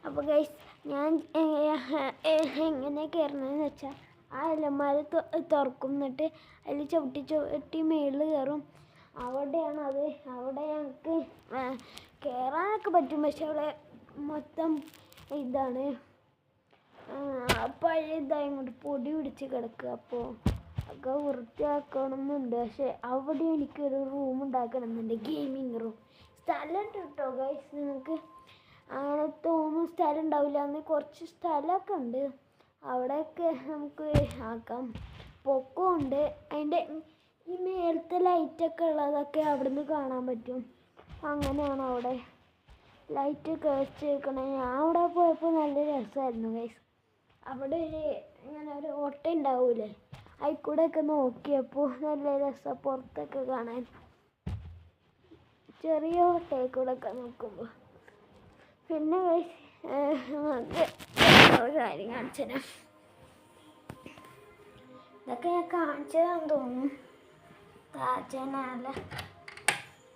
അപ്പോൾ ഗൈസ് ഞാൻ എങ്ങനെ കയറണമെന്ന് വെച്ചാൽ ആ അലമാര തുറക്കും, എന്നിട്ട് അതിൽ ചവിട്ടി മേളിൽ കയറും. അവിടെയാണ് അത്. അവിടെ ഞങ്ങൾക്ക് കയറാനൊക്കെ പറ്റും, പക്ഷെ അവിടെ മൊത്തം ഇതാണ് പഴയതായി കൊണ്ട് പൊടി പിടിച്ച് കിടക്കുക. അപ്പോൾ ഒക്കെ വൃത്തിയാക്കണമെന്നുണ്ട്. പക്ഷെ അവിടെ എനിക്കൊരു റൂം ഉണ്ടാക്കണമെന്നുണ്ട്, ഗെയിമിങ് റൂം. സ്ഥലം കേട്ടോ ഗൈസ്, നിങ്ങൾക്ക് അങ്ങനെ തോന്നും സ്ഥലം ഉണ്ടാവില്ല എന്ന്. കുറച്ച് സ്ഥലമൊക്കെ ഉണ്ട്, അവിടെയൊക്കെ നമുക്ക് ആക്കാം. പൊക്കമുണ്ട്. അതിൻ്റെ ഈ മേലത്തെ ലൈറ്റൊക്കെ ഉള്ളതൊക്കെ അവിടെ നിന്ന് കാണാൻ പറ്റും. അങ്ങനെയാണ് അവിടെ ലൈറ്റൊക്കെ വെച്ചേക്കണേ. ഞാൻ അവിടെ പോയപ്പോൾ നല്ല രസമായിരുന്നു ഗൈസ്. അവിടെ ഇങ്ങനെ ഒരു ഓട്ട ഉണ്ടാവൂലേ, അതിൽക്കൂടെയൊക്കെ നോക്കിയപ്പോൾ നല്ല രസം പുറത്തൊക്കെ കാണാൻ. ചെറിയ ഓട്ടയിൽ കൂടെ ഒക്കെ നോക്കുമ്പോൾ. പിന്നെ നമുക്ക് ഒരു കാര്യം കാണിച്ചു തരാം. ഇതൊക്കെ ഞാൻ കാണിച്ചതാന്ന് തോന്നുന്നു. താജമഹൽ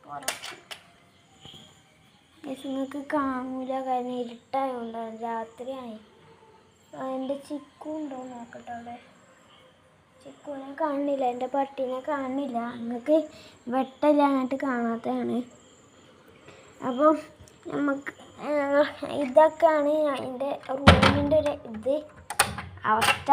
പുറത്ത് നിങ്ങൾക്ക് കാണൂല, കാരണം ഇരുട്ടായതുകൊണ്ടാണ്, രാത്രിയായി. എൻ്റെ ചിക്കു ഉണ്ടോ നോക്കട്ടെ അവിടെ. ചിക്കുവിനെ കാണുന്നില്ല, എൻ്റെ പട്ടീനെ കാണുന്നില്ല. നിങ്ങൾക്ക് വെട്ടമില്ല, അങ്ങോട്ട് കാണാത്തതാണ്. അപ്പോൾ നമുക്ക് ഇതൊക്കെയാണ് എൻ്റെ റൂമിൻ്റെ ഒരു അവസ്ഥ.